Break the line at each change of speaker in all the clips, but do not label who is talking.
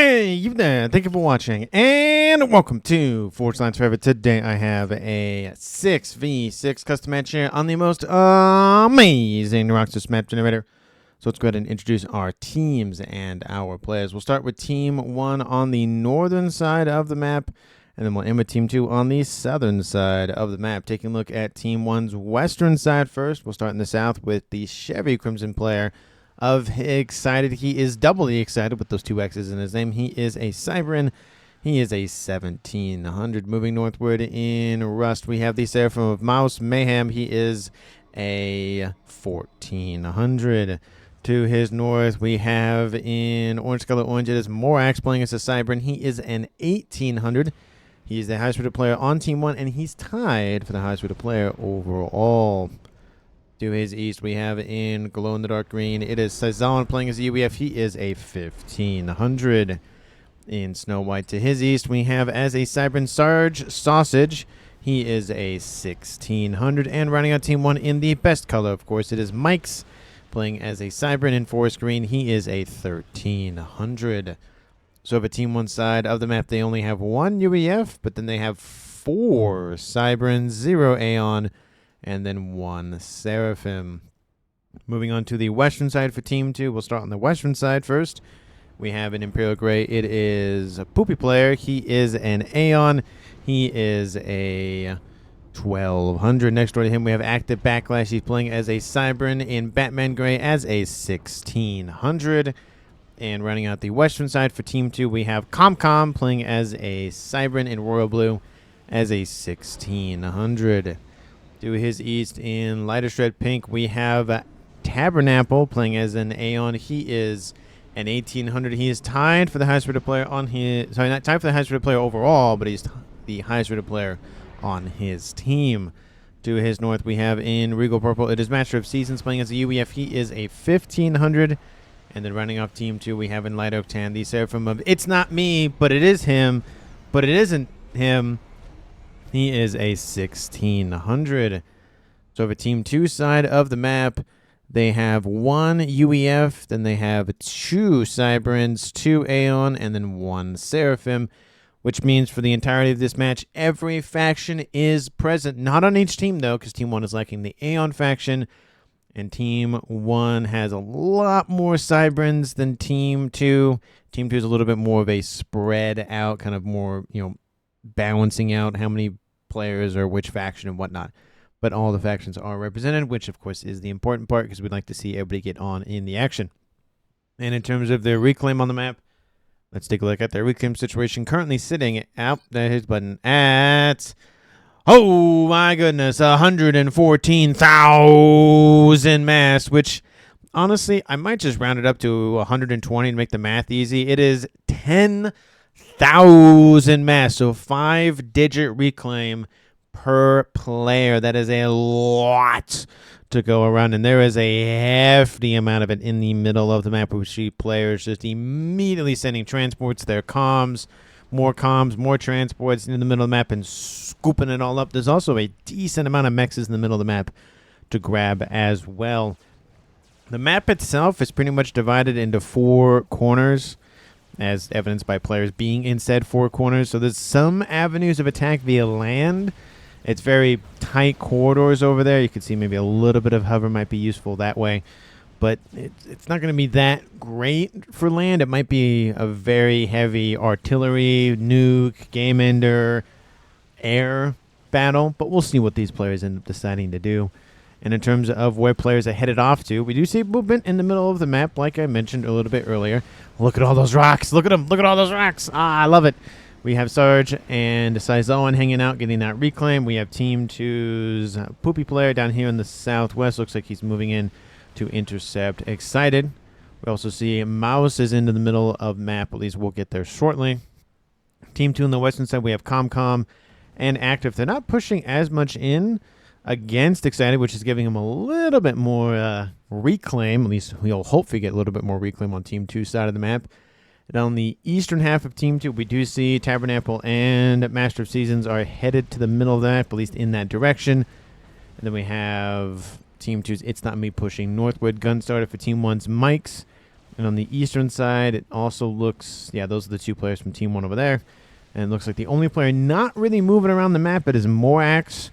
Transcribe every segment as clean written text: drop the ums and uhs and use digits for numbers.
Hey, you there. Thank you for watching, and welcome to Forge Lines Forever. Today I have a 6v6 custom match here on the most amazing Rockstar map generator. So let's go ahead and introduce our teams and our players. We'll start with Team 1 on the northern side of the map, and then we'll end with Team 2 on the southern side of the map. Taking a look at Team 1's western side first, we'll start in the south with the Chevy Crimson player of Excited. He is doubly excited with those two X's in his name. He is a Cybran. He is a 1700. Moving northward in Rust, we have the Seraphim of Mouse Mayhem. He is a 1400. To his north, we have in Orange Color Orange, it is Morax playing as a Cybran. He is an 1800. He's the highest rated player on Team 1, and he's tied for the highest rated player overall. To his east, we have in Glow in the Dark Green, it is Cezanne playing as a UEF. He is a 1500. In Snow White, to his east, we have as a Cybran Sarge Sausage. He is a 1600. And running out Team 1 in the best color, of course, it is Mike's playing as a Cybran in Forest Green. He is a 1300. So for Team 1 side of the map, they only have one UEF, but then they have 4 Cybrans, 0 Aeon, and then 1 Seraphim. Moving on to the western side for Team 2. We'll start on the western side first. We have an Imperial Grey. It is a Poopy player. He is an Aeon. He is a 1200. Next door to him, we have Active Backlash. He's playing as a Cybran in Batman Grey as a 1600. And running out the western side for Team 2, we have ComCom playing as a Cybran in Royal Blue as a 1600. To his east in Lighter Shred Pink, we have Tabernacle playing as an Aeon. He is an 1800. He is tied for the highest rated player on his... Sorry, not tied for the highest rated player overall, but he's the highest rated player on his team. To his north, we have in Regal Purple, it is Master of Seasons playing as a UEF. He is a 1500. And then running off Team 2, we have in Light Oak Tan, the Seraphim of It's Not Me, but it is him, but it isn't him. He is a 1600. So for Team 2 side of the map, they have 1 UEF, then they have 2 Cybrans, 2 Aeon, and then 1 Seraphim, which means for the entirety of this match, every faction is present. Not on each team, though, because Team 1 is lacking the Aeon faction, and Team 1 has a lot more Cybrans than Team 2. Team 2 is a little bit more of a spread out, kind of more, balancing out how many players or which faction and whatnot. But all the factions are represented, which of course is the important part because we'd like to see everybody get on in the action. And in terms of their reclaim on the map, let's take a look at their reclaim situation. Currently sitting out, there's his button, at, oh my goodness, 114,000 mass, which honestly, I might just round it up to 120 to make the math easy. It is 10,000 mass, so 5-digit reclaim per player. That is a lot to go around, and there is a hefty amount of it in the middle of the map. We see players just immediately sending transports, their comms, more transports in the middle of the map and scooping it all up. There's also a decent amount of mexes in the middle of the map to grab as well. The map itself is pretty much divided into 4 corners, as evidenced by players being in said 4 corners. So there's some avenues of attack via land. It's very tight corridors over there. You can see maybe a little bit of hover might be useful that way. But it's not going to be that great for land. It might be a very heavy artillery, nuke, game ender, air battle. But we'll see what these players end up deciding to do. And in terms of where players are headed off to, we do see movement in the middle of the map, like I mentioned a little bit earlier. Look at all those rocks. Look at them. Look at all those rocks. Ah, I love it. We have Sarge and Cizone hanging out, getting that reclaim. We have Team 2's Poopy player down here in the southwest. Looks like he's moving in to intercept Excited. We also see Mouse is into the middle of map. At least we'll get there shortly. Team 2 on the western side, we have ComCom and Active. They're not pushing as much in against Excited, which is giving him a little bit more reclaim. At least we'll hopefully get a little bit more reclaim on Team 2 side of the map. And on the eastern half of Team 2, we do see Tabernacle and Master of Seasons are headed to the middle of the map, at least in that direction. And then we have Team 2's It's Not Me pushing northward. Gunstarter for Team 1's Mike's And on the eastern side, it also looks, yeah, those are the two players from Team 1 over there. And it looks like the only player not really moving around the map, but is Morax.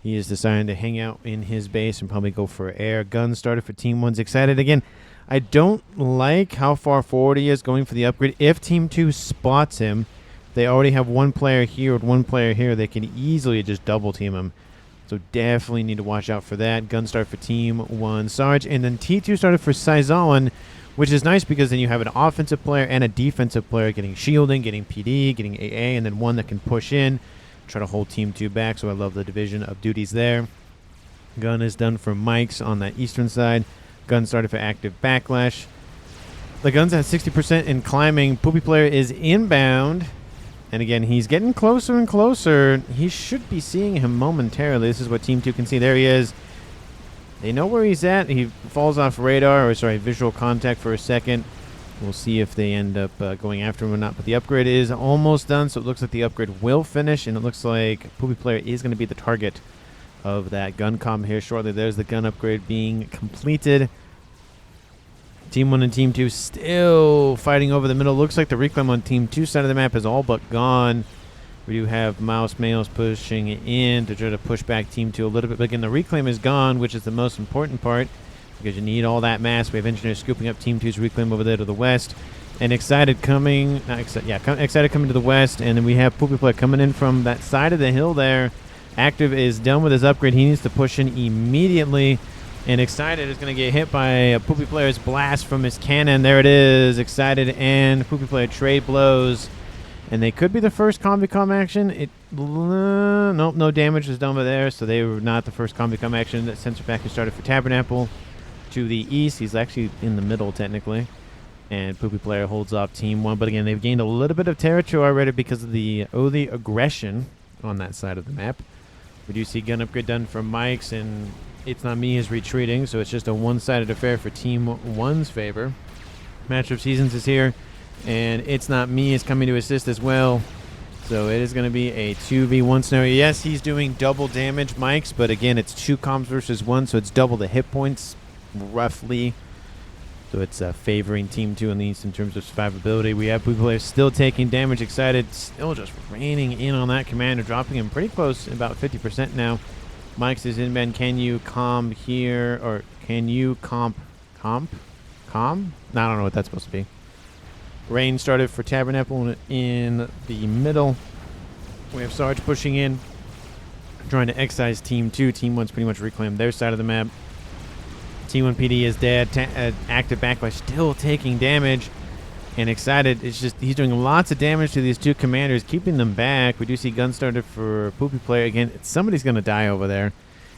He is deciding to hang out in his base and probably go for air. Gun started for Team 1's excited. Again, I don't like how far forward he is going for the upgrade. If Team 2 spots him, they already have one player here with one player here. They can easily just double team him. So definitely need to watch out for that. Gun start for Team 1 Sarge. And then T2 started for Saizawan, which is nice because then you have an offensive player and a defensive player getting shielding, getting PD, getting AA, and then one that can push in, try to hold Team 2 back. So I love the division of duties there. Gun is done for Mike's on that eastern side. Gun started for active backlash. The gun's at 60% in climbing. Poopy player is inbound. And again, he's getting closer and closer. He should be seeing him momentarily. This is what Team 2 can see. There he is. They know where he's at. He falls off radar, or sorry, visual contact for a second. We'll see if they end up going after him or not. But the upgrade is almost done, so it looks like the upgrade will finish. And it looks like Poopy player is going to be the target of that gun comp here shortly. There's the gun upgrade being completed. Team 1 and Team 2 still fighting over the middle. Looks like the reclaim on Team 2 side of the map is all but gone. We do have Mouse Males pushing in to try to push back Team 2 a little bit. But again, the reclaim is gone, which is the most important part because you need all that mass. We have engineers scooping up Team 2's reclaim over there to the west. And Excited coming, Excited coming to the west. And then we have Poopy Player coming in from that side of the hill there. Active is done with his upgrade. He needs to push in immediately. And Excited is going to get hit by a Poopy Player's blast from his cannon. There it is. Excited and Poopy Player trade blows. And they could be the first Combi-Com action. Nope, no damage was done over there, so they were not the first Combi-Com action. That sensor package started for Tabernacle to the east. He's actually in the middle, technically. And Poopy Player holds off Team 1. But again, they've gained a little bit of territory already because of the early aggression on that side of the map. We do see gun upgrade done from Mike's, and It's Not Me is retreating, so it's just a one-sided affair for Team 1's favor. Match of Seasons is here. And It's Not Me is coming to assist as well. So it is going to be a 2v1 scenario. Yes, he's doing double damage, Mike's, but again, it's 2 comms versus 1, so it's double the hit points, roughly. So it's favoring Team 2 in the East in terms of survivability. We have Poopy players still taking damage. Excited, still just raining in on that commander, dropping him pretty close, about 50% now. Mike's is inbound. Can you comp here, or can you comp? No, I don't know what that's supposed to be. Rain started for Tabernacle in the middle. We have Sarge pushing in, trying to excise Team 2. Team 1's pretty much reclaimed their side of the map. Team 1 PD is dead. Active backlash still taking damage. And Excited, it's just he's doing lots of damage to these 2 commanders, keeping them back. We do see gun started for Poopy player. Again, somebody's going to die over there.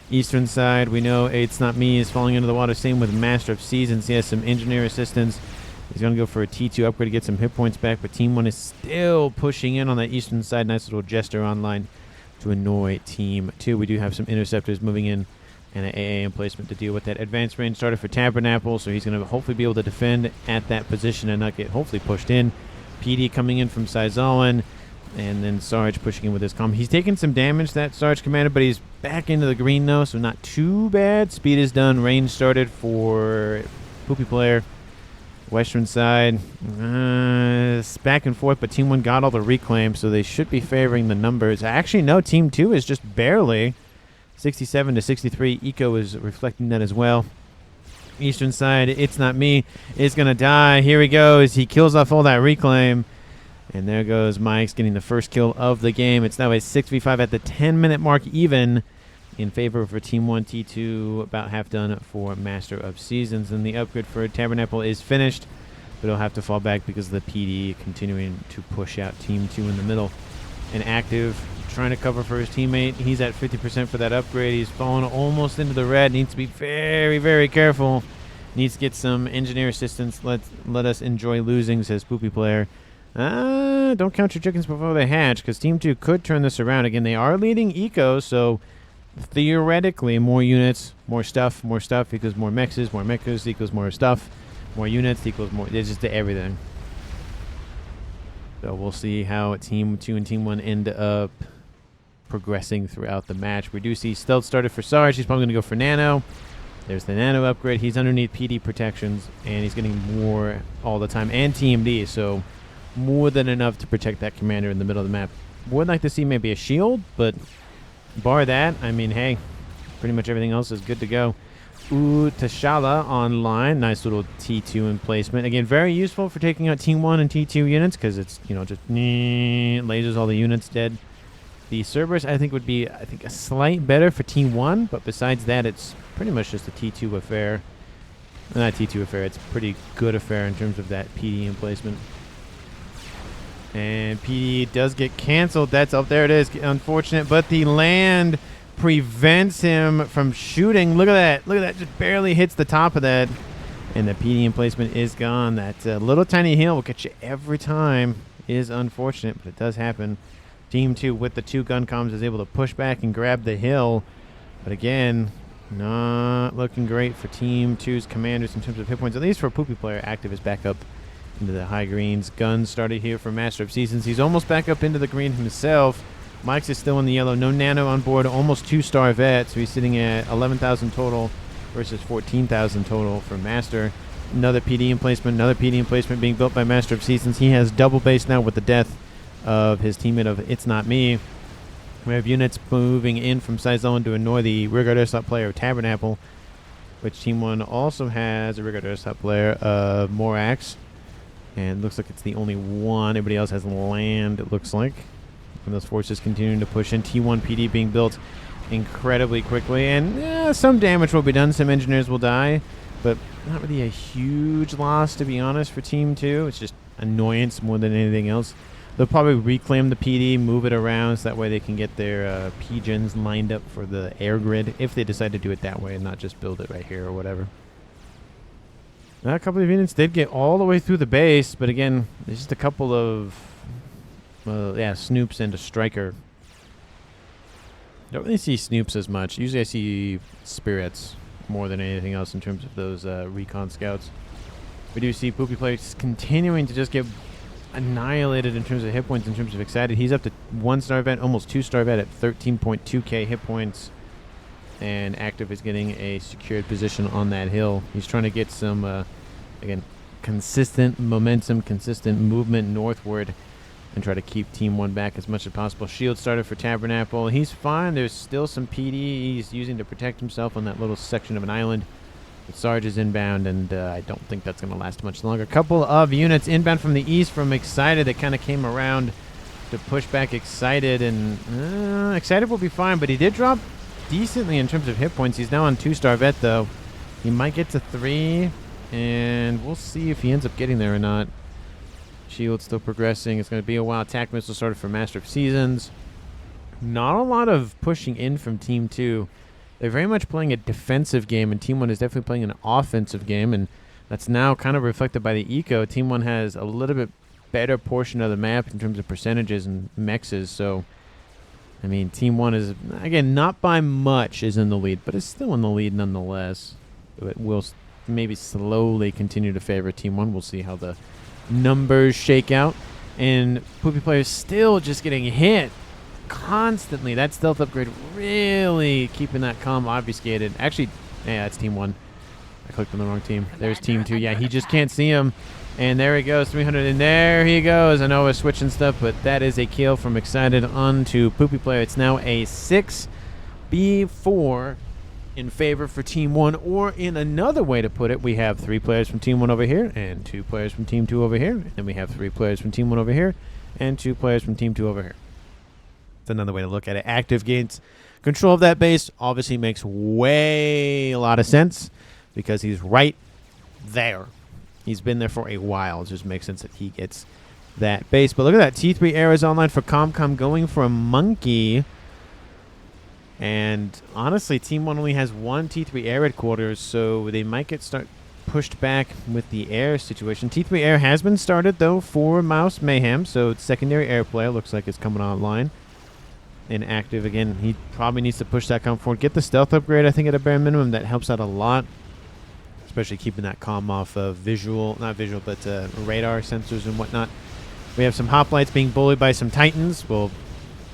Eastern side, we know It's Not Me is falling into the water. Same with Master of Seasons. He has some engineer assistance. He's going to go for a T2 upgrade to get some hit points back, but Team 1 is still pushing in on that eastern side. Nice little gesture online to annoy Team 2. We do have some interceptors moving in and an AA emplacement to deal with that. Advanced range started for Tabernacle, so he's going to hopefully be able to defend at that position and not get hopefully pushed in. PD coming in from Saizawan, and then Sarge pushing in with his comm. He's taking some damage, that Sarge commander, but he's back into the green though, so not too bad. Speed is done. Range started for Poopy player. Western side, it's back and forth, but Team 1 got all the reclaim, so they should be favoring the numbers. Actually, no, Team 2 is just barely 67 to 63. Eco is reflecting that as well. Eastern side, It's Not Me is going to die. Here he goes. He kills off all that reclaim. And there goes Mike's getting the first kill of the game. It's now a 6v5 at the 10-minute mark even in favor for Team 1. T2 about half done for Master of Seasons. And the upgrade for Tabernacle is finished, but it'll have to fall back because of the PD continuing to push out Team 2 in the middle. And Active trying to cover for his teammate. He's at 50% for that upgrade. He's fallen almost into the red. Needs to be very, very careful. Needs to get some engineer assistance. Let us enjoy losing, says Poopy player. Don't count your chickens before they hatch, because Team 2 could turn this around. Again, they are leading Eco, so theoretically, more units, more stuff equals more mexes. More mexes equals more stuff. More units equals more. It's just everything. So we'll see how Team 2 and Team 1 end up progressing throughout the match. We do see Stealth started for Sarge. He's probably going to go for Nano. There's the nano upgrade. He's underneath PD protections, and he's getting more all the time, and TMD, so more than enough to protect that commander in the middle of the map. Would like to see maybe a shield, but bar that, I mean, hey, pretty much everything else is good to go. Ooh, T'Challa online. Nice little T2 emplacement. Again, very useful for taking out Team 1 and T2 units because it's, you know, just lasers all the units dead. The Cerberus, I think, would be, a slight better for Team 1, but besides that, it's pretty much just a T2 affair. Not T2 affair, it's a pretty good affair in terms of that PD emplacement. And PD does get canceled. That's up there. It is unfortunate, but the land prevents him from shooting. Look at that. Look at that. Just barely hits the top of that. And the PD emplacement is gone. That little tiny heal will get you every time. Is unfortunate, but it does happen. Team 2 with the 2 gun comms is able to push back and grab the hill. But again, not looking great for Team 2's commanders in terms of hit points. At least for a Poopy player, active is back up into the high greens. Guns started here for Master of Seasons. He's almost back up into the green himself. Mike's is still in the yellow. No nano on board. Almost 2-star vet. So he's sitting at 11,000 total versus 14,000 total for Master. Another PD emplacement. Another PD emplacement being built by Master of Seasons. He has double base now with the death of his teammate of It's Not Me. We have units moving in from side zone to annoy the rearguard airstop player of Tabernacle, which Team 1 also has a rearguard airstop player of Morax. And looks like it's the only one. Everybody else has land, it looks like. And those forces continuing to push in. T1 PD being built incredibly quickly. And some damage will be done. Some engineers will die. But not really a huge loss, to be honest, for Team 2. It's just annoyance more than anything else. They'll probably reclaim the PD, move it around, so that way they can get their PGens lined up for the air grid, if they decide to do it that way and not just build it right here or whatever. Now, a couple of units did get all the way through the base, but again, there's just a couple of, Snoops and a Striker. Don't really see Snoops as much. Usually I see Spirits more than anything else in terms of those recon scouts. We do see Poopy players continuing to just get annihilated in terms of hit points, in terms of excited. He's up to 1-star vet, almost 2-star vet at 13.2k hit points. And active is getting a secured position on that hill. He's trying to get some, again, consistent momentum, consistent movement northward and try to keep Team 1 back as much as possible. Shield started for Tabernacle. He's fine. There's still some PD he's using to protect himself on that little section of an island. But Sarge is inbound, and I don't think that's going to last much longer. A couple of units inbound from the east from Excited that kind of came around to push back Excited. And Excited will be fine, but he did drop decently in terms of hit points. He's now on 2-star vet, though. He might get to 3, and we'll see if he ends up getting there or not. Shield still progressing. It's going to be a while. Attack missile started for Master of Seasons. Not a lot of pushing in from Team 2. They're very much playing a defensive game, and Team 1 is definitely playing an offensive game, and that's now kind of reflected by the eco. Team 1 has a little bit better portion of the map in terms of percentages and mexes, so I mean, Team 1 is, again, not by much is in the lead, but it's still in the lead nonetheless. It will maybe slowly continue to favor Team 1. We'll see how the numbers shake out. And Poopy players still just getting hit constantly. That stealth upgrade really keeping that comm obfuscated. Actually, yeah, that's Team 1. I clicked on the wrong team. There's Team 2. Yeah, he just can't see him. And there he goes, 300, and there he goes. I know we're switching stuff, but that is a kill from Excited onto Poopy player. It's now a 6-B4 in favor for Team 1, or in another way to put it, we have 3 players from Team 1 over here, and 2 players from Team 2 over here, and we have 3 players from Team 1 over here, and 2 players from Team 2 over here. That's another way to look at it. Active gains control of that base. Obviously makes a lot of sense, because he's right there. He's been there for a while. It just makes sense that he gets that base. But look at that. T3 air is online for ComCom, going for a monkey. And honestly, Team 1 only has 1 T3 air headquarters, so they might start pushed back with the air situation. T3 air has been started, though, for Mouse Mayhem, so secondary air player looks like it's coming online. And active, again, he probably needs to push that comm forward. Get the stealth upgrade, I think, at a bare minimum. That helps out a lot. Especially keeping that comm off of radar sensors and whatnot. We have some hoplites being bullied by some Titans. Well,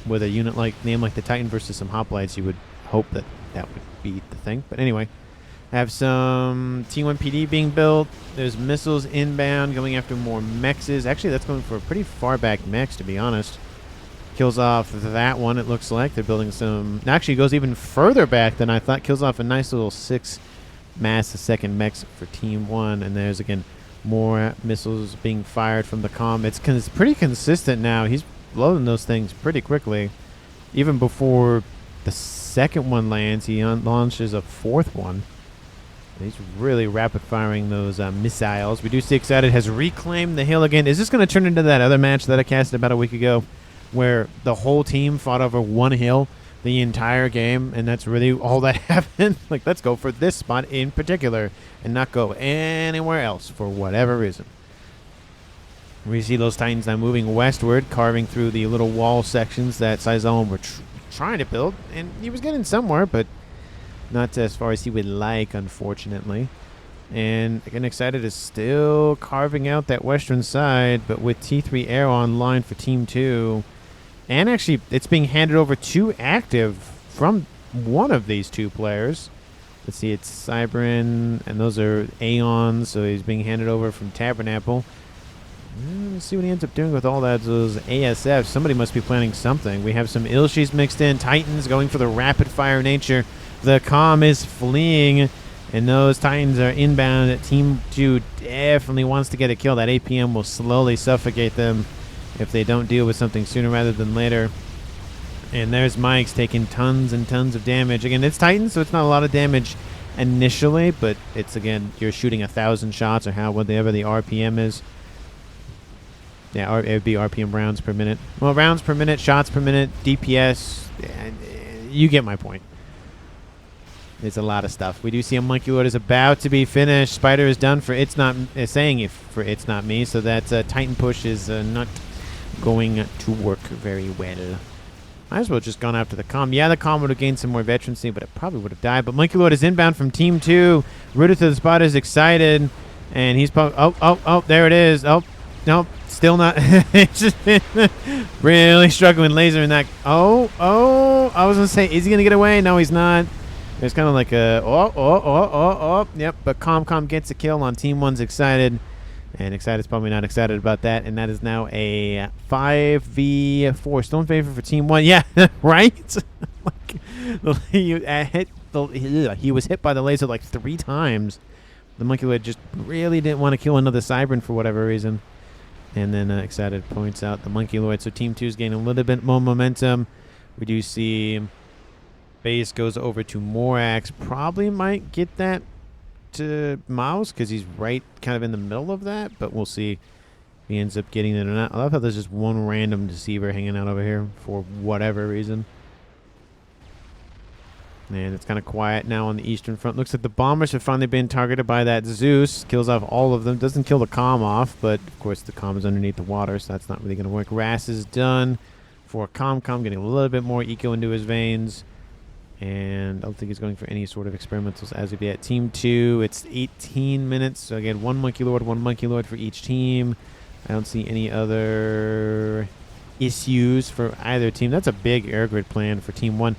with a unit name like the Titan versus some hoplites, you would hope that would be the thing. But anyway, Have some T1 PD being built. There's missiles inbound going after more mexes. Actually, that's going for a pretty far back mex, to be honest. Kills off that one, it looks like. They're building some... Actually, goes even further back than I thought. Kills off a nice little 6 mass a second mex for Team 1. And there's, again, more missiles being fired from the comm. It's pretty consistent now. He's loading those things pretty quickly. Even before the second one lands, he launches a fourth one. He's really rapid-firing those missiles. We do see Excited has reclaimed the hill again. Is this going to turn into that other match that I casted about a week ago where the whole team fought over one hill the entire game, and that's really all that happened? Like, let's go for this spot in particular and not go anywhere else for whatever reason. We see those Titans now moving westward, carving through the little wall sections that Saizon were trying to build, and he was getting somewhere, but not as far as he would like, unfortunately. And again, Excited is still carving out that western side, but with T3 Air online for Team 2. And actually, it's being handed over to active from one of these two players. Let's see, it's Cybrin, and those are Aeons, so he's being handed over from Tabernacle. Let's see what he ends up doing with all that. Those ASFs. Somebody must be planning something. We have some Ilshis mixed in. Titans going for the rapid-fire nature. The comm is fleeing, and those Titans are inbound. Team 2 definitely wants to get a kill. That APM will slowly suffocate them if they don't deal with something sooner rather than later. And there's Mike's taking tons and tons of damage. Again, it's Titans, so it's not a lot of damage initially, but it's, again, you're shooting 1,000 shots or whatever the RPM is. Yeah, it would be RPM rounds per minute. Well, rounds per minute, shots per minute, DPS. You get my point. There's a lot of stuff. We do see a Monkey Lord is about to be finished. Spider is done for It's Not... for It's Not Me, so that Titan push is not going to work very well. Might as well just gone after the comm. Yeah, the comm would have gained some more veterancy, but it probably would have died. But Monkey Lord is inbound from Team 2. Rooted to the spot is Excited. And he's... Oh, there it is. Oh, nope. Still not. It's just really struggling. Laser in that. Oh. I was going to say, is he going to get away? No, he's not. There's kind of like a... Yep, but Comm gets a kill on Team 1's Excited. And Excited's probably not excited about that. And that is now a 5v4. Still in favor for Team 1. Yeah, right? He was hit by the laser like 3 times. The Monkey Lord just really didn't want to kill another Cybrin for whatever reason. And then Excited points out the Monkey Lord. So Team 2 is gaining a little bit more momentum. We do see base goes over to Morax. Probably might get that to Mouse because he's right kind of in the middle of that. But we'll see if he ends up getting it or not. I love how there's just one random deceiver hanging out over here for whatever reason. And it's kind of quiet now on the eastern front. Looks like the bombers have finally been targeted by that Zeus. Kills off all of them. Doesn't kill the comm off, but of course the comm is underneath the water, so that's not really going to work. Ras is done for comm. Getting a little bit more eco into his veins. And I don't think he's going for any sort of experimentals as of yet. Team 2, it's 18 minutes. So again, one Monkey Lord for each team. I don't see any other issues for either team. That's a big air grid plan for Team 1.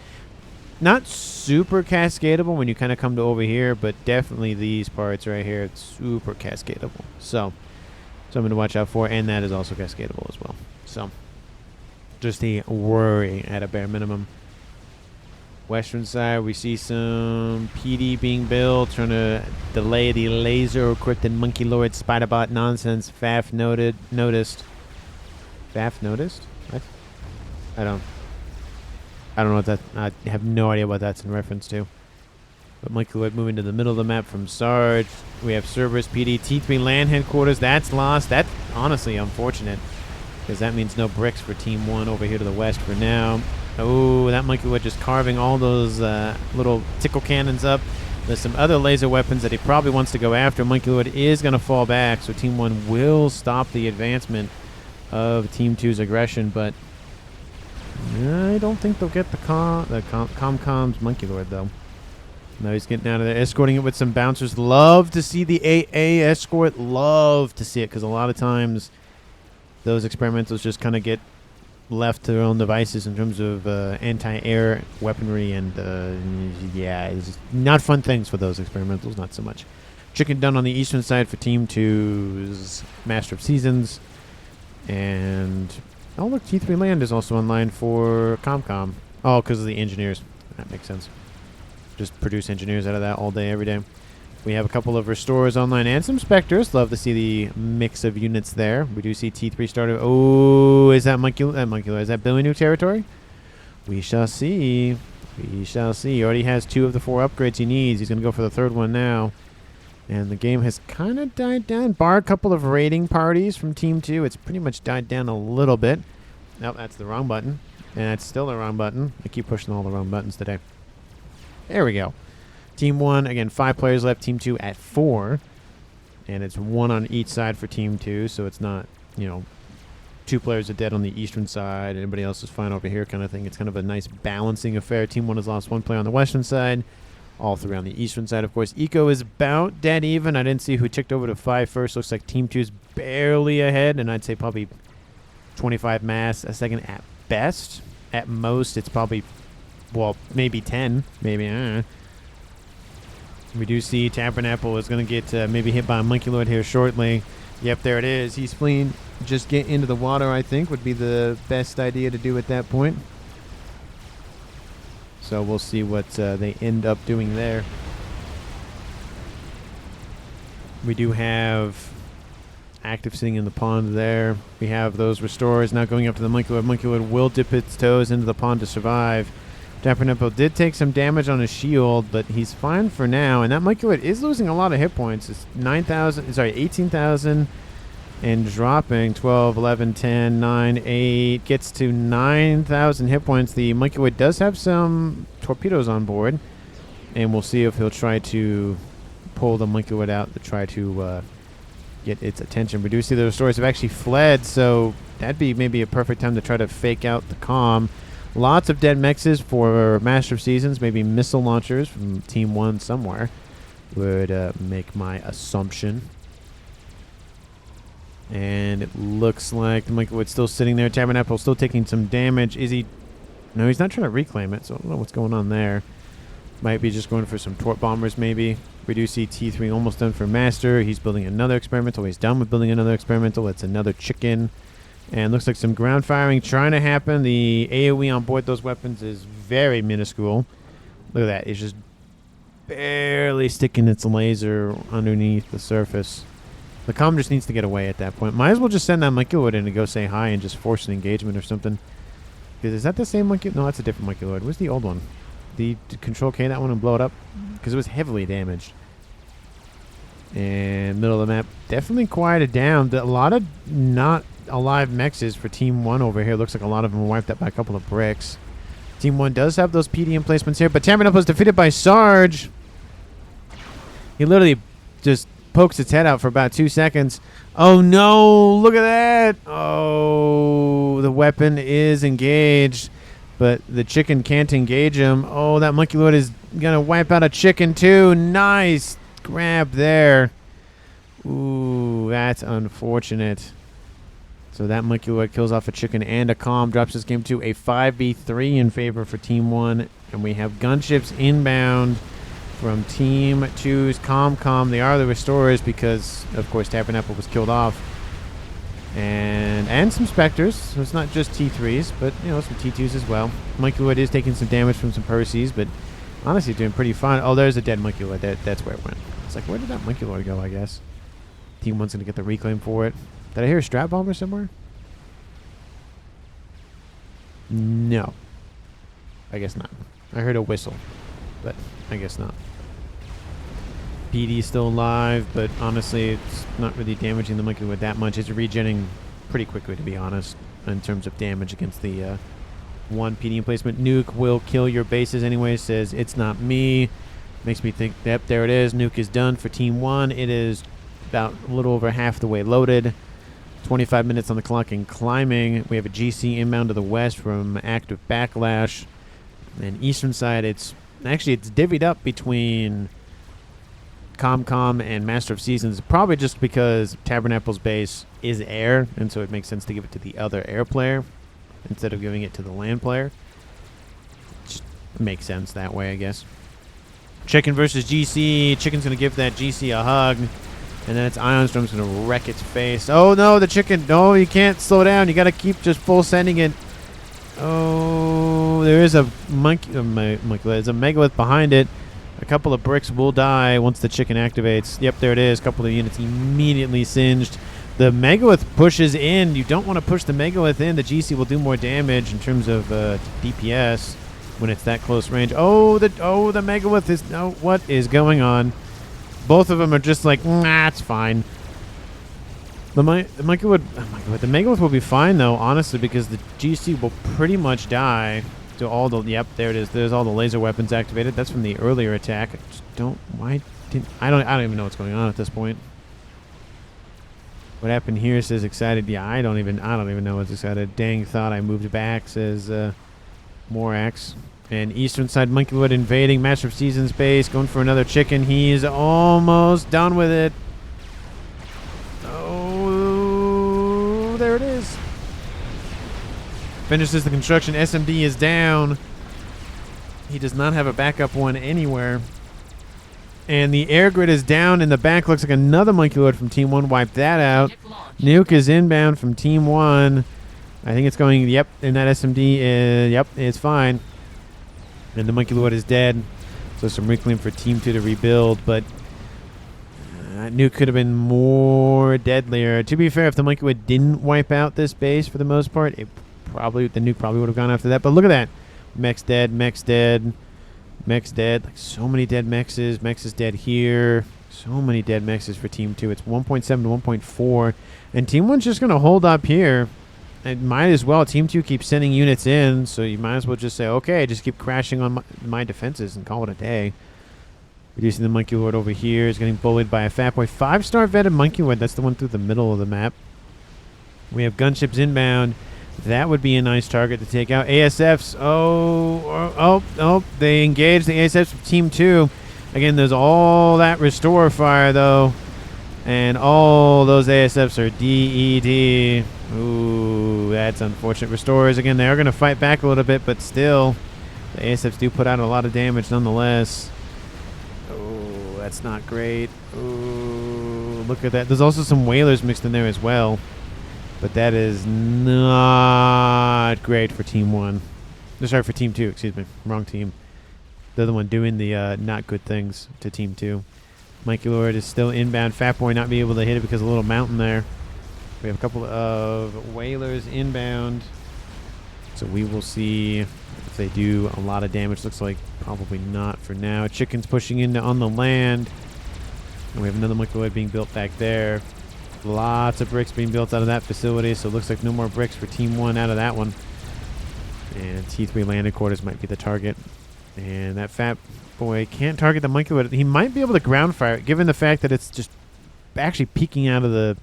Not super cascadable when you kind of come to over here, but definitely these parts right here, it's super cascadable. So, something to watch out for, and that is also cascadable as well. So, just a worry at a bare minimum. Western side, we see some PD being built, trying to delay the laser equipped Monkey Lord Spiderbot nonsense. FAF noticed. FAF noticed? What? I don't know what that... I have no idea what that's in reference to. But Monkey Lord moving to the middle of the map from Sarge. We have Cerberus PD, T3 land headquarters. That's lost. That's honestly unfortunate, because that means no bricks for Team 1 over here to the west for now. Oh, that Monkey Lord just carving all those little tickle cannons up. There's some other laser weapons that he probably wants to go after. Monkey Lord is going to fall back, so Team 1 will stop the advancement of Team 2's aggression, but I don't think they'll get the Com's Monkey Lord, though. Now he's getting out of there, escorting it with some bouncers. Love to see the AA escort. Love to see it, because a lot of times those experimentals just kind of get left to their own devices in terms of anti-air weaponry, and yeah, it's not fun things for those experimentals, not so much. Chicken done on the eastern side for Team 2's Master of Seasons. And, oh look, T3 Land is also online for ComCom. Oh, because of the engineers. That makes sense. Just produce engineers out of that all day, every day. We have a couple of Restorers online and some Spectres. Love to see the mix of units there. We do see T3 starter. Oh, is that Monkula? Is that Billy Nuke territory? We shall see. We shall see. He already has 2 of the 4 upgrades he needs. He's going to go for the 3rd one now. And the game has kind of died down. Bar a couple of raiding parties from Team 2. It's pretty much died down a little bit. Nope, that's the wrong button. And that's still the wrong button. I keep pushing all the wrong buttons today. There we go. Team 1, again, 5 players left. Team 2 at 4. And it's 1 on each side for Team 2. So it's not, 2 players are dead on the eastern side. Everybody else is fine over here kind of thing. It's kind of a nice balancing affair. Team 1 has lost 1 player on the western side. All 3 on the eastern side, of course. Eco is about dead even. I didn't see who ticked over to 5 first. Looks like Team 2 is barely ahead, and I'd say probably 25 mass a second at best. At most, it's probably, well, maybe 10. Maybe, We do see Tabernacle is going to get maybe hit by a Monkey Lord here shortly. Yep, there it is. He's fleeing. Just get into the water, I think, would be the best idea to do at that point. So we'll see what they end up doing there. We do have active sitting in the pond there. We have those Restorers now going up to the Monkey Lord. Monkey Lord will dip its toes into the pond to survive. Dapper did take some damage on his shield, but he's fine for now. And that Monkey Lord is losing a lot of hit points. It's 18,000 and dropping 12, 11, 10, 9, 8. Gets to 9,000 hit points. The Monkey Lord does have some torpedoes on board. And we'll see if he'll try to pull the Monkey Lord out to try to get its attention. We do see the Restorers have actually fled, so that'd be maybe a perfect time to try to fake out the comm. Lots of dead mexes for Master of Seasons, maybe missile launchers from Team 1 somewhere would make my assumption. And it looks like the Monkey Lord's still sitting there. Tabernacle still taking some damage. Is he? No, he's not trying to reclaim it, so I don't know what's going on there. Might be just going for some Torp Bombers, maybe. We do see T3 almost done for Master. He's building another experimental. He's done with building another experimental. It's another chicken. And looks like some ground firing trying to happen. The AoE on board those weapons is very minuscule. Look at that. It's just barely sticking its laser underneath the surface. The comm just needs to get away at that point. Might as well just send that Monkey Lord in to go say hi and just force an engagement or something. Because is that the same Monkey? No, that's a different Monkey Lord. Where's the old one? The Control K that one and blow it up? Because it was heavily damaged. And middle of the map definitely quieted down. A lot of not alive mexes for Team 1 over here. Looks like a lot of them were wiped out by a couple of bricks. Team 1 does have those PD emplacements here, but Tabernacle was defeated by Sarge. He literally just pokes its head out for about 2 seconds. Oh no, look at that. Oh, the weapon is engaged, but the chicken can't engage him. Oh, that Monkey Lord is gonna wipe out a chicken too. Nice grab there. Ooh, that's unfortunate. So that Monkey Lord kills off a chicken and a comm, drops this game to a 5v3 in favor for Team 1. And we have gunships inbound from Team 2's comm. They are the Restorers because, of course, Tabernacle was killed off. And some Spectres. So it's not just T3s, but, some T2s as well. Monkey Lord is taking some damage from some Perseus, but honestly doing pretty fine. Oh, there's a dead Monkey Lord. That's where it went. It's like, where did that Monkey Lord go, I guess? Team 1's going to get the reclaim for it. Did I hear a Strat Bomber somewhere? No. I guess not. I heard a whistle, but I guess not. PD's still alive, but honestly, it's not really damaging the Monkey Lord that much. It's regenerating pretty quickly, to be honest, in terms of damage against the one PD emplacement. Nuke will kill your bases anyway, says it's not me. Makes me think, yep, there it is. Nuke is done for Team 1. It is about a little over half the way loaded. 25 minutes on the clock and climbing. We have a GC inbound to the west from active backlash. And eastern side, it's divvied up between ComCom and Master of Seasons, probably just because Tabernacle's base is air, and so it makes sense to give it to the other air player. instead of giving it to the land player. Just makes sense that way, I guess. Chicken versus GC. Chicken's going to give that GC a hug. And then its Ion Storm's going to wreck its face. Oh, no, the chicken. No, you can't slow down. You got to keep just full sending it. Oh, there is a monkey. There's a Megalith behind it. A couple of bricks will die once the chicken activates. Yep, there it is. A couple of units immediately singed. The Megalith pushes in. You don't want to push the Megalith in. The GC will do more damage in terms of DPS when it's that close range. Oh, the Megalith is... No, what is going on? Both of them are just like, nah, it's fine. The Megalith will be fine, though, honestly, because the GC will pretty much die to all the... Yep, there it is. There's all the laser weapons activated. That's from the earlier attack. I just don't... Why didn't... I don't even know what's going on at this point. What happened here says excited. Yeah, I don't even know what's excited. Dang, thought I moved back, says Morax. And eastern side Monkeywood invading Master of Seasons base, going for another chicken. He's almost done with it. Oh, there it is. Finishes the construction. SMD is down. He does not have a backup one anywhere. And the air grid is down in the back. Looks like another Monkeywood from Team 1 wiped that out. Nuke is inbound from Team 1. I think it's going, yep, and that SMD, yep, it's fine. And the Monkeywood is dead. So some reclaim for Team 2 to rebuild, but Nuke could have been more deadlier. To be fair, if the Monkeywood didn't wipe out this base for the most part, the Nuke probably would have gone after that. But look at that. Mech's dead, Mech's dead, Mech's dead. Like so many dead Mechs. Mechs is dead here. So many dead Mechs for Team 2. It's 1.7 to 1.4. And Team 1's just going to hold up here. It might as well. Team 2 keeps sending units in, so you might as well just say, okay, just keep crashing on my defenses and call it a day. Reducing the Monkeywood over here is getting bullied by a fat boy. 5-star vetted Monkeywood. That's the one through the middle of the map. We have gunships inbound. That would be a nice target to take out. ASFs. Oh, they engage the ASFs of Team 2. Again, there's all that restore fire, though. And all those ASFs are DED. Ooh, that's unfortunate. Restorers, again, they are going to fight back a little bit, but still, the ASFs do put out a lot of damage nonetheless. Oh, that's not great. Ooh, look at that. There's also some whalers mixed in there as well. But that is not great for Team 1. Sorry, for Team 2, excuse me. Wrong team. They're the one doing the not good things to Team 2. Mikey Lord is still inbound. Fat Boy not be able to hit it because of a little mountain there. We have a couple of whalers inbound. So we will see if they do a lot of damage. Looks like probably not for now. Chicken's pushing into on the land. And we have another Mikey Lord being built back there. Lots of bricks being built out of that facility. So it looks like no more bricks for Team 1 out of that one. And T3 landing quarters might be the target. And that Fat Boy can't target the Monkeywood. He might be able to ground fire it, given the fact that it's just actually peeking out of the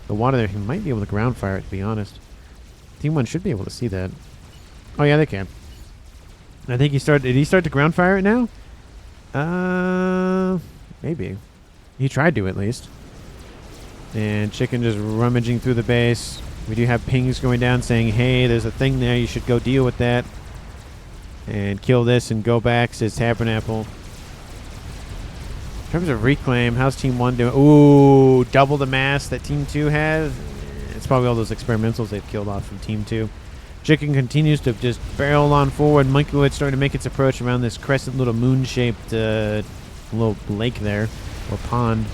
water there. He might be able to ground fire it, to be honest. Team 1 should be able to see that. Oh, yeah, they can. I think he started... Did he start to ground fire it now? Maybe. He tried to, at least. And Chicken just rummaging through the base. We do have pings going down saying, hey, there's a thing there. You should go deal with that. And kill this and go back, says Tabernacle. In terms of reclaim, how's Team 1 doing? Ooh, double the mass that Team 2 has. It's probably all those experimentals they've killed off from Team 2. Chicken continues to just barrel on forward. Monkeywood's starting to make its approach around this crescent little moon-shaped little lake there, or pond.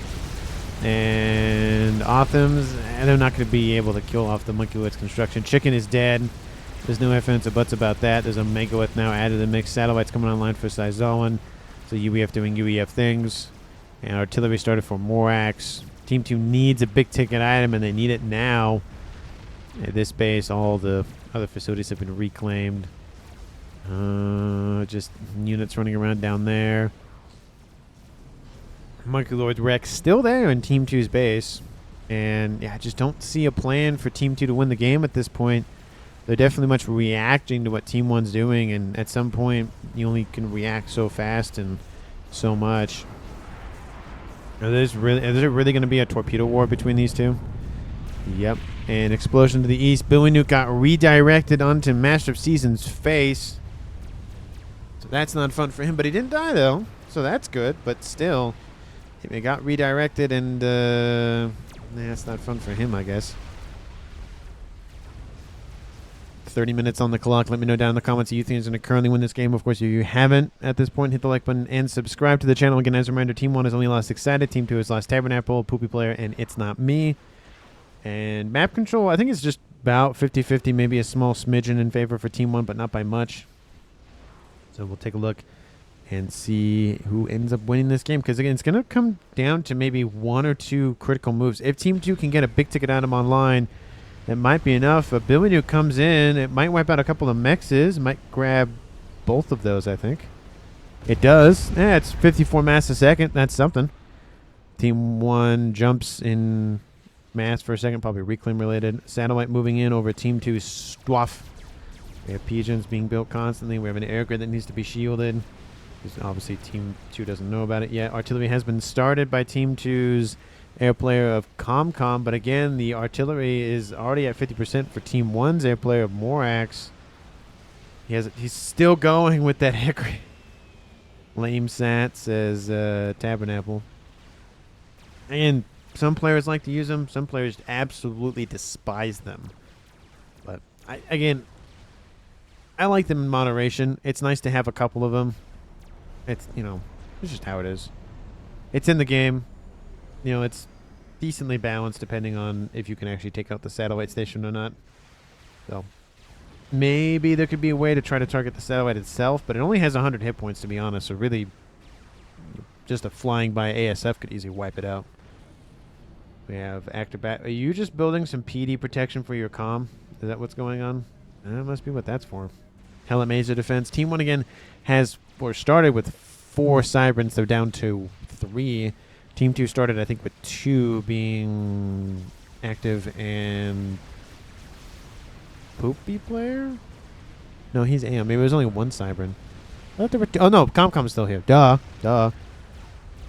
And Othams, they're not going to be able to kill off the Monkeywood's construction. Chicken is dead. There's no ifs, ands, or buts about that. There's a Megalith now added to the mix. Satellites coming online for Sizoan. So UEF doing UEF things. And artillery started for Morax. Team 2 needs a big ticket item, and they need it now. At this base, all the other facilities have been reclaimed. Just units running around down there. Monkey Lord's Rex still there in Team 2's base. And yeah, I just don't see a plan for Team 2 to win the game at this point. They're definitely much reacting to what Team 1's doing, and at some point, you only can react so fast and so much. Is there really going to be a torpedo war between these two? Yep. And explosion to the east. Billy Nuke got redirected onto Master of Season's face. So that's not fun for him, but he didn't die though. So that's good, but still, he got redirected and that's not fun for him, I guess. 30 minutes on the clock. Let me know down in the comments if you think is going to currently win this game. Of course, if you haven't at this point, hit the like button and subscribe to the channel. Again, as a reminder, Team 1 has only lost Excited, Team 2 has lost Tabernacle, Poopy Player, and It's Not Me. And map control, I think it's just about 50-50, maybe a small smidgen in favor for Team 1, but not by much. So we'll take a look and see who ends up winning this game. Because, again, it's going to come down to maybe 1 or 2 critical moves. If Team 2 can get a big-ticket item online, it might be enough. A Billy Nuke comes in. It might wipe out a couple of mexes. Might grab both of those, I think. It does. Yeah, it's 54 mass a second. That's something. Team 1 jumps in mass for a second, probably reclaim related. Satellite moving in over Team 2's Stwaff. We have pigeons being built constantly. We have an air grid that needs to be shielded. Obviously, Team 2 doesn't know about it yet. Artillery has been started by Team 2's air player of ComCom, but again, the artillery is already at 50% for Team 1's air player of Morax. He's still going with that Hickory. Lame Sat says Tabernacle. And some players like to use them. Some players absolutely despise them. But, again, I like them in moderation. It's nice to have a couple of them. It's, it's just how it is. It's in the game. It's decently balanced depending on if you can actually take out the satellite station or not. So, maybe there could be a way to try to target the satellite itself, but it only has 100 hit points, to be honest. So, really, just a flying by ASF could easily wipe it out. We have active bat. Are you just building some PD protection for your comm? Is that what's going on? That must be what that's for. Helmet Mazer defense. Team 1 again started with 4 Cybern's. They're down to 3. Team 2 started, I think, with 2 being active and Poopy Player? No, he's AM. Maybe it was only 1 Cybern. Oh, no, ComCom's still here. Duh.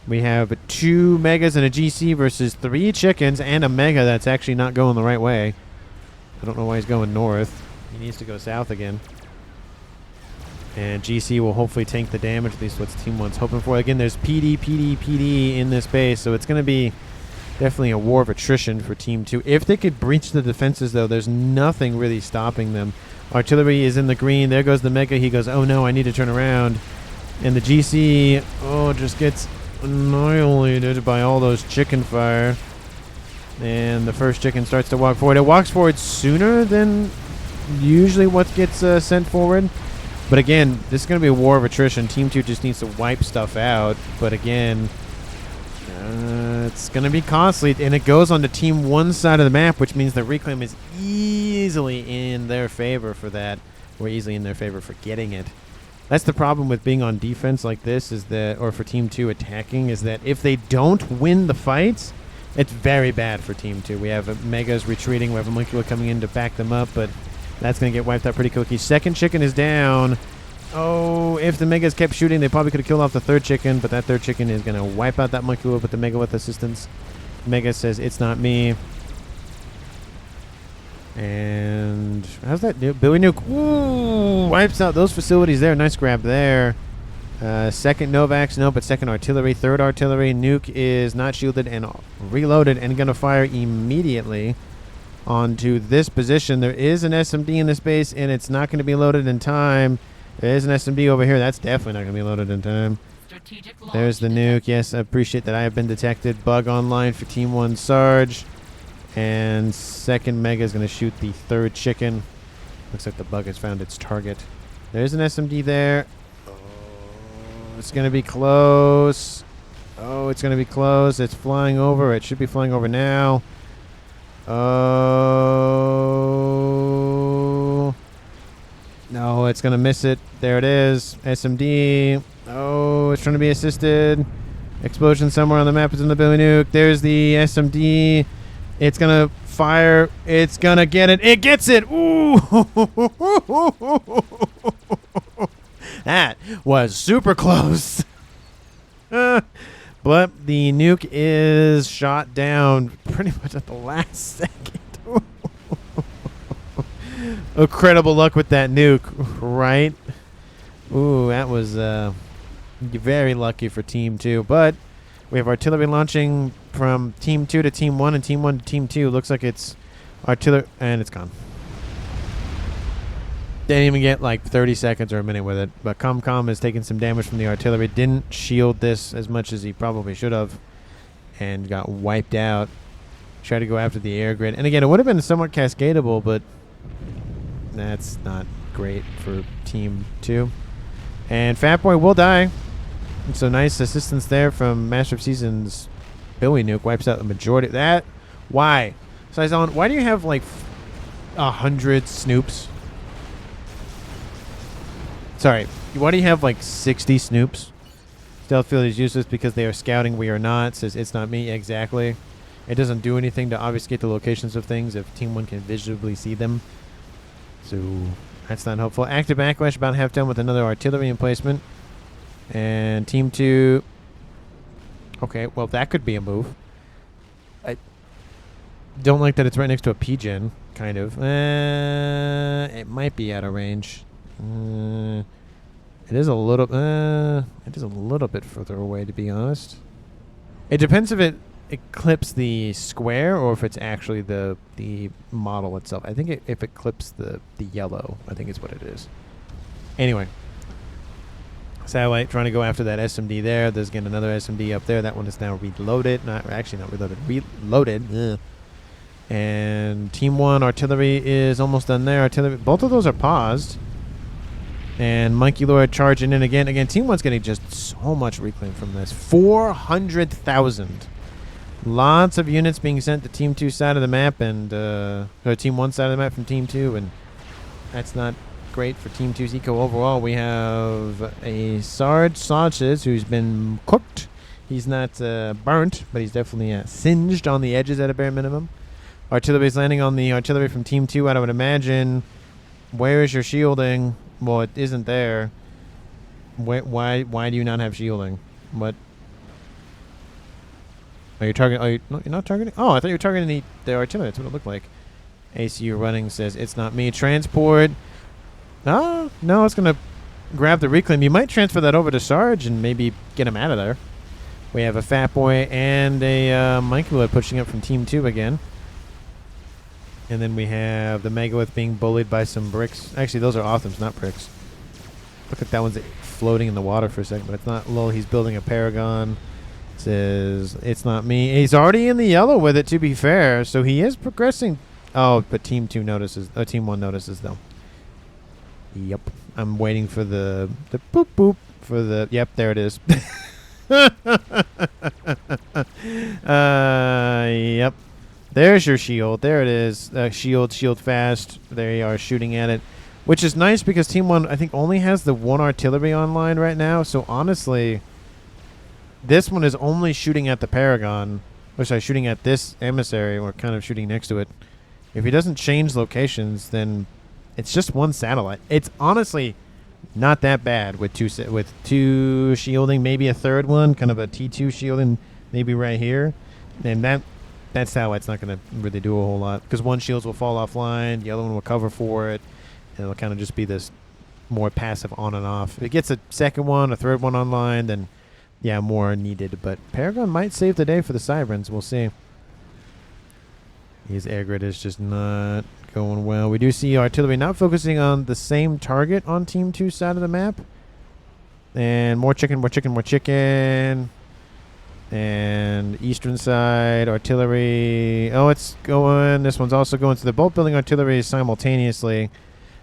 We have 2 Megas and a GC versus 3 Chickens and a Mega that's actually not going the right way. I don't know why he's going north. He needs to go south again. And GC will hopefully tank the damage. At least what Team 1's hoping for. Again, there's PD in this base, so it's going to be definitely a war of attrition for Team 2. If they could breach the defenses, though, there's nothing really stopping them. Artillery is in the green. There goes the Mega. He goes, oh no, I need to turn around. And the GC, just gets annihilated by all those chicken fire. And the first chicken starts to walk forward. It walks forward sooner than usually what gets sent forward. But again, this is going to be a war of attrition. Team 2 just needs to wipe stuff out. But again, it's going to be costly. And it goes on to Team 1's side of the map, which means the reclaim is easily in their favor for that. Or easily in their favor for getting it. That's the problem with being on defense like this, is that, or for Team 2 attacking, is that if they don't win the fights, it's very bad for Team 2. We have Megas retreating. We have a Molecular coming in to back them up, but that's going to get wiped out pretty quickly. Second chicken is down. Oh, if the Megas kept shooting, they probably could have killed off the third chicken, but that third chicken is going to wipe out that Molecular with the Mega with assistance. Mega says, it's not me. And how's that? Billy Nuke. Ooh, wipes out those facilities there. Nice grab there. Second Novax, no, but second artillery. Third artillery. Nuke is not shielded and reloaded and going to fire immediately onto this position. There is an SMD in this base, and it's not going to be loaded in time. There is an SMD over here. That's definitely not going to be loaded in time. There's the Nuke. Yes, I appreciate that I have been detected. Bug online for Team 1 Sarge. And second Mega is going to shoot the third chicken. Looks like the bug has found its target. There's an SMD there. Oh, it's going to be close. Oh, it's going to be close. It's flying over. It should be flying over now. Oh. No, it's going to miss it. There it is. SMD. Oh, it's trying to be assisted. Explosion somewhere on the map is in the Billy Nuke. There's the SMD. It's going to fire. It's going to get it. It gets it. Ooh. That was super close. But the Nuke is shot down pretty much at the last second. Incredible luck with that nuke, right? Ooh, that was very lucky for Team 2. But we have artillery launching from Team 2 to Team 1 and Team 1 to Team 2. Looks like it's artillery, and it's gone. Didn't even get like 30 seconds or a minute with it. But ComCom has taken some damage from the artillery. Didn't shield this as much as he probably should have. And got wiped out. Tried to go after the air grid. And again, it would have been somewhat cascadable, but that's not great for Team 2. And Fat Boy will die. And so nice assistance there from Master of Seasons. Billy Nuke wipes out the majority of that. Why? Sizon, why do you have like 100 snoops? Sorry, why do you have like 60 snoops? Stealth field is useless because they are scouting. We are not. Says it's not me. Exactly. It doesn't do anything to obfuscate the locations of things if Team 1 can visibly see them. So that's not helpful. Active backlash about half done with another artillery emplacement. And Team 2. Okay, well that could be a move. I don't like that it's right next to a P-gen, kind of. It might be out of range. It is a little bit further away, to be honest. It depends if it clips the square or if it's actually the model itself. I think if it clips the yellow, I think is what it is. Anyway, satellite trying to go after that SMD there. There's again another SMD up there. That one is now reloaded. Not reloaded. Reloaded. Ugh. And Team 1 artillery is almost done there. Artillery, both of those are paused. And Monkey Lord charging in again. Again, Team 1's getting just so much reclaim from this. 400,000. Lots of units being sent to Team 2 side of the map and Team 1 side of the map from Team 2, and that's not great for Team 2's eco overall. We have a Sausage who's been cooked. He's not burnt, but he's definitely singed on the edges at a bare minimum. Artillery's landing on the artillery from Team 2. I would imagine. Where is your shielding? Well, it isn't there. Why do you not have shielding? What? Are you targeting? No, you're not targeting? Oh, I thought you were targeting the artillery. That's what it looked like. ACU running says it's not me. Transport. Oh, no, it's going to grab the reclaim. You might transfer that over to Sarge and maybe get him out of there. We have a Fat Boy and a Megalith pushing up from Team 2 again. And then we have the Megalith being bullied by some bricks. Actually, those are Othams, not bricks. Look like that one's floating in the water for a second, but it's not. Lol, he's building a Paragon. Says, it's not me. He's already in the yellow with it, to be fair. So he is progressing. Oh, but Team 2 notices. Team 1 notices, though. Yep. I'm waiting for the boop boop for the. Yep, there it is. Yep. There's your shield. There it is. Shield fast. They are shooting at it. Which is nice because Team 1, I think, only has the one artillery online right now. So, honestly, this one is only shooting at the Paragon. Or sorry, shooting at this emissary, or kind of shooting next to it. If he doesn't change locations, then it's just one satellite. It's honestly not that bad with two shielding, maybe a third one, kind of a T2 shielding, maybe right here. And that satellite's not going to really do a whole lot because one shields will fall offline, the other one will cover for it, and it'll kind of just be this more passive on and off. If it gets a second one, a third one online, then yeah, more needed. But Paragon might save the day for the Sirens. We'll see. His air grid is just not going well. We do see artillery not focusing on the same target on Team 2 side of the map. And more chicken. And eastern side, artillery. Oh, it's going. This one's also going. So they're both building artillery simultaneously.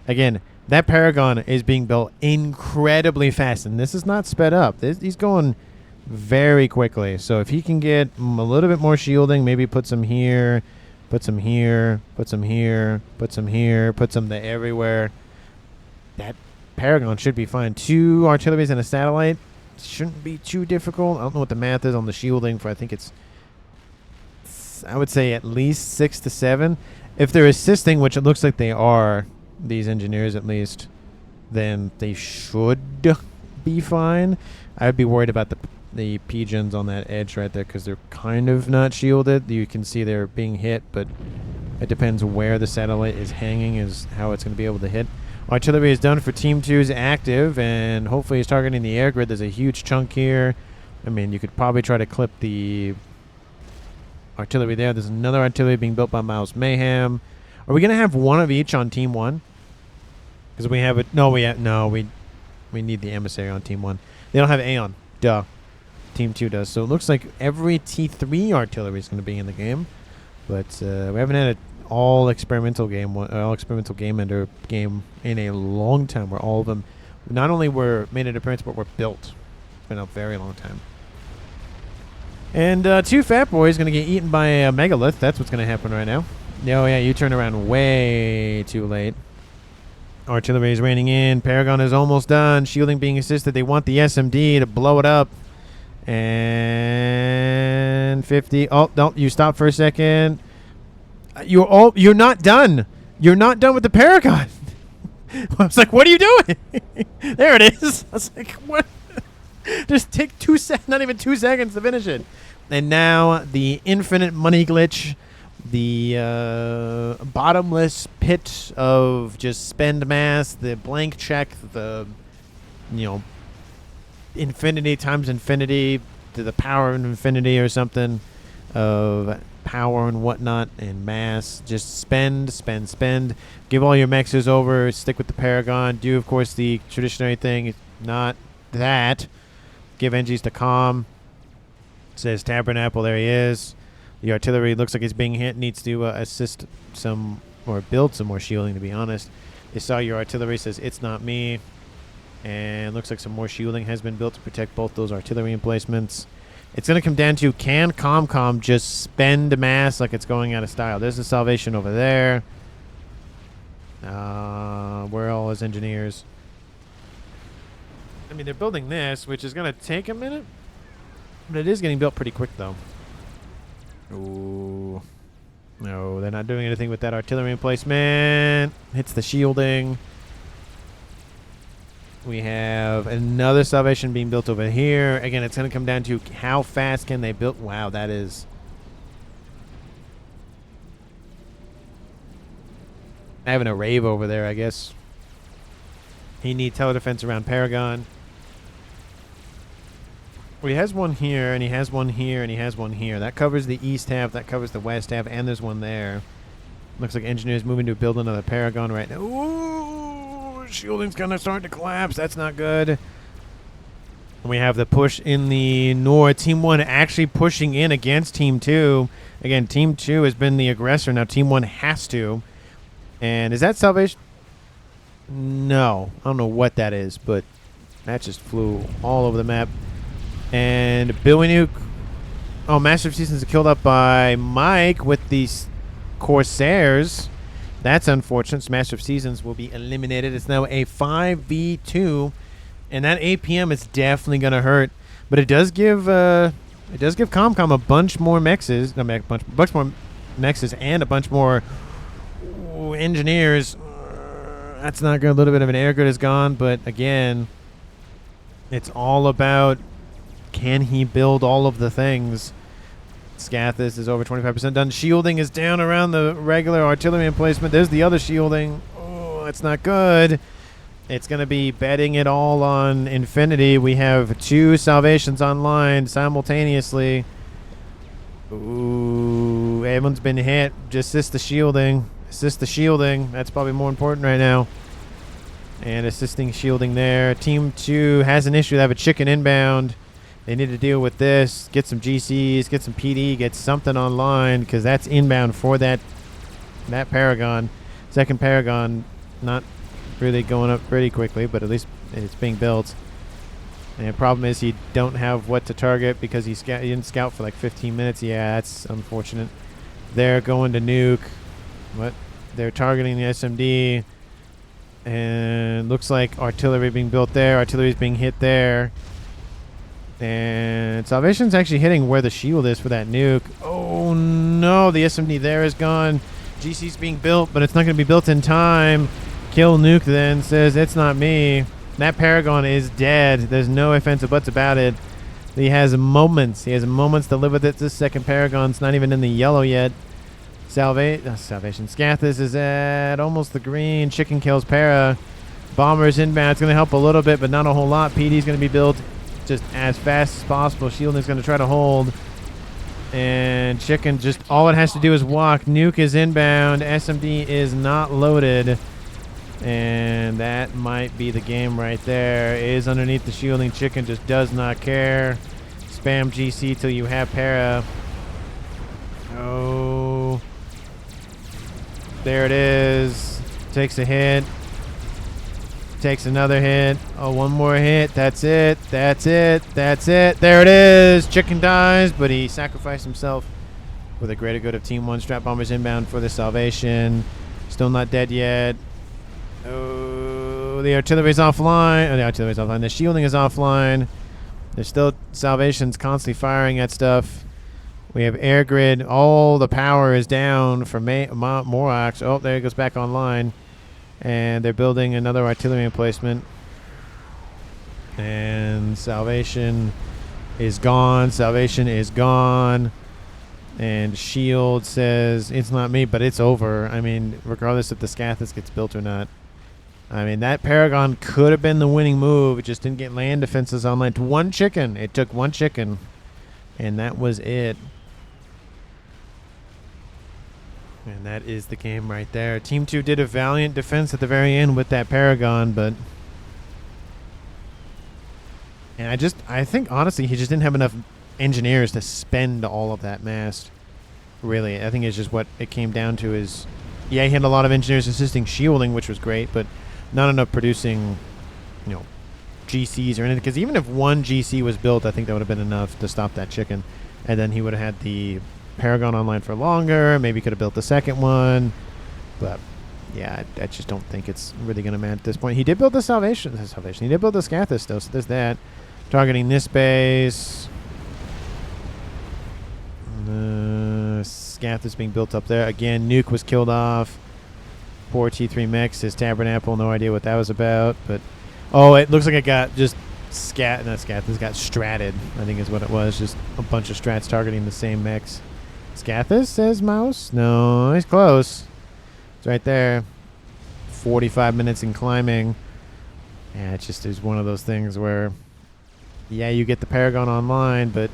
Again, that Paragon is being built incredibly fast. And this is not sped up. He's going very quickly. So if he can get a little bit more shielding, maybe put some here, put some here, put some here, put some here, put some there everywhere. That Paragon should be fine. 2 artilleries and a satellite. Shouldn't be too difficult. I don't know what the math is on the shielding for. I think I would say at least 6 to 7. If they're assisting, which it looks like they are, these engineers at least, then they should be fine. I'd be worried about the pigeons on that edge right there because they're kind of not shielded. You can see they're being hit, but It depends where the satellite is hanging is how it's going to be able to hit. Artillery is done for Team 2's active, and hopefully he's targeting the air grid. There's a huge chunk here. I mean, you could probably try to clip the artillery there. There's another artillery being built by Mouse Mayhem. Are we going to have one of each on Team 1? Because we have it. No, we need the emissary on Team 1. They don't have Aeon. Duh. Team 2 does. So it looks like every T3 artillery is going to be in the game. But we haven't had an all experimental game ender game in a long time where all of them not only were made an appearance but were built. It's been a very long time. And 2 Fat Boys going to get eaten by a megalith. That's what's going to happen right now. Oh yeah, you turn around way too late. Artillery is raining in. Paragon is almost done. Shielding being assisted. They want the SMD to blow it up. And 50. Oh, don't you stop for a second. You're not done. You're not done with the Paragon. I was like, what are you doing? There it is. I was like, what? Just take 2 seconds, not even 2 seconds to finish it. And now the infinite money glitch, the bottomless pit of just spend mass, the blank check, the, infinity times infinity to the power of infinity or something of power and whatnot and mass. Just spend. Give all your mexes over. Stick with the Paragon. Do, of course, the traditionary thing. Not that. Give NGs to Calm. Says Tabernacle. There he is. The artillery looks like he's being hit. Needs to assist some or build some more shielding, to be honest. They saw your artillery. Says, it's not me. And looks like some more shielding has been built to protect both those artillery emplacements. It's going to come down to, can ComCom just spend mass like it's going out of style? There's the Salvation over there. Where are all his engineers? I mean, they're building this, which is going to take a minute. But it is getting built pretty quick, though. Ooh. No, they're not doing anything with that artillery emplacement. Hits the shielding. We have another Salvation being built over here. Again, it's going to come down to how fast can they build. Wow, that is... having a rave over there, I guess. He needs teledefense around Paragon. Well, he has one here, and he has one here, and he has one here. That covers the east half, that covers the west half, and there's one there. Looks like Engineer's moving to build another Paragon right now. Ooh, shielding's gonna start to collapse. That's not good. And we have the push in the north. Team 1 actually pushing in against Team 2. Again, Team 2 has been the aggressor. Now Team 1 has to. And is that Salvation? No. I don't know what that is, but that just flew all over the map. And Billy Nuke. Oh, Master of Seasons is killed up by Mike with these Corsairs. That's unfortunate. So Master of Seasons will be eliminated. It's now a 5v2. And that APM is definitely going to hurt. But it does give ComCom a bunch more mexes. A bunch more mexes and a bunch more engineers. That's not good. A little bit of an air grid is gone. But again, it's all about, can he build all of the things? Scathis is over 25% done. Shielding is down around the regular artillery emplacement. There's the other shielding. Oh, that's not good. It's going to be betting it all on Infinity. We have 2 Salvations online simultaneously. Ooh, everyone's been hit. Just assist the shielding. Assist the shielding. That's probably more important right now. And assisting shielding there. Team 2 has an issue. They have a chicken inbound. They need to deal with this. Get some GCs. Get some PD. Get something online, because that's inbound for that Paragon. Second Paragon, not really going up pretty quickly, but at least it's being built. And the problem is he don't have what to target because he didn't scout for like 15 minutes. Yeah, that's unfortunate. They're going to nuke. What? They're targeting the SMD. And looks like artillery being built there. Artillery's being hit there. And Salvation's actually hitting where the shield is for that nuke. Oh no, the SMD there is gone. GC's being built, but it's not going to be built in time. Kill Nuke then, says it's not me. That Paragon is dead. There's no offensive buts about it. He has moments. He has moments to live with it. This second Paragon's not even in the yellow yet. Salvation. Scathis is at almost the green. Chicken kills Para. Bomber's inbound. It's going to help a little bit, but not a whole lot. PD's going to be built just as fast as possible. Shielding's going to try to hold. And Chicken, just all it has to do is walk. Nuke is inbound. SMD is not loaded. And that might be the game right there. It is underneath the shielding. Chicken just does not care. Spam GC till you have Para. Oh. There it is. Takes a hit. Takes another hit. Oh, one more hit. That's it. That's it. That's it. There it is. Chicken dies, but he sacrificed himself for the greater good of Team 1. Strap Bombers inbound for the salvation. Still not dead yet. Oh, the artillery's offline. Oh, the artillery's offline. The shielding is offline. There's still salvations constantly firing at stuff. We have air grid. All the power is down for Morax. Oh, there it goes back online. And they're building another artillery emplacement. And salvation is gone. Salvation is gone. And Shield says, it's not me, but it's over. I mean, regardless if the Scathis gets built or not. I mean, that Paragon could have been the winning move. It just didn't get land defenses online. One chicken. It took one chicken. And that was it. And that is the game right there. Team 2 did a valiant defense at the very end with that Paragon, but... And I think, honestly, he just didn't have enough engineers to spend all of that mast. Really, I think it's just what it came down to is... Yeah, he had a lot of engineers assisting shielding, which was great, but not enough producing, you know, GCs or anything. Because even if one GC was built, I think that would have been enough to stop that chicken. And then he would have had the Paragon online for longer. Maybe could have built the second one. But, yeah, I just don't think it's really going to matter at this point. He did build the Salvation. He did build the Scathis, though, so there's that. Targeting this base. Scathis being built up there. Again, Nuke was killed off. Poor T3 Mix, his Tabernacle, no idea what that was about. But, oh, it looks like it got just Scathis got stratted, I think is what it was. Just a bunch of strats targeting the same mix. Scathis, says Mouse? No, he's close. It's right there. 45 minutes in climbing. Yeah, it just is one of those things where, yeah, you get the Paragon online, but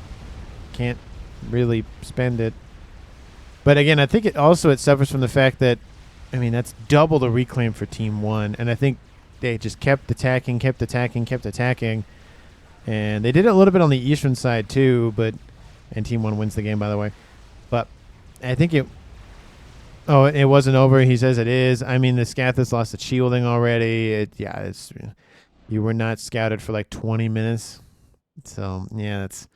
can't really spend it. But again, I think it suffers from the fact that, I mean, that's double the reclaim for Team 1. And I think they just kept attacking. And they did it a little bit on the eastern side too, and Team 1 wins the game, by the way. But I think it wasn't over. He says it is. I mean, the Scathis lost the shielding already. You were not scouted for like 20 minutes. So, yeah, that's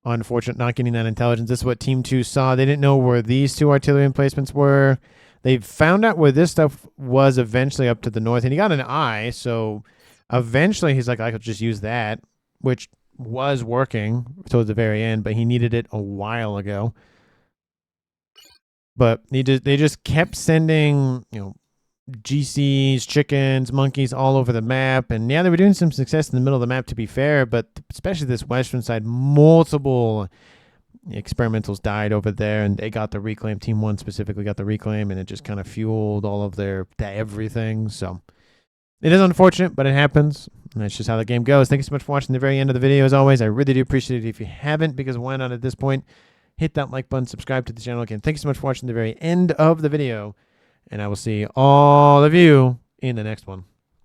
unfortunate not getting that intelligence. This is what Team 2 saw. They didn't know where these two artillery emplacements were. They found out where this stuff was eventually up to the north. And he got an eye, so eventually he's like, I could just use that, which was working towards the very end, but he needed it a while ago. But they just kept sending, you know, GCs, chickens, monkeys all over the map. And yeah, they were doing some success in the middle of the map, to be fair, but especially this western side, multiple experimentals died over there, and they got the reclaim. Team 1 specifically got the reclaim, and it just kind of fueled all of their everything. So it is unfortunate, but it happens. And that's just how the game goes. Thank you so much for watching the very end of the video. As always, I really do appreciate it. If you haven't, because why not at this point, hit that like button, subscribe to the channel. Again, thank you so much for watching the very end of the video, and I will see all of you in the next one.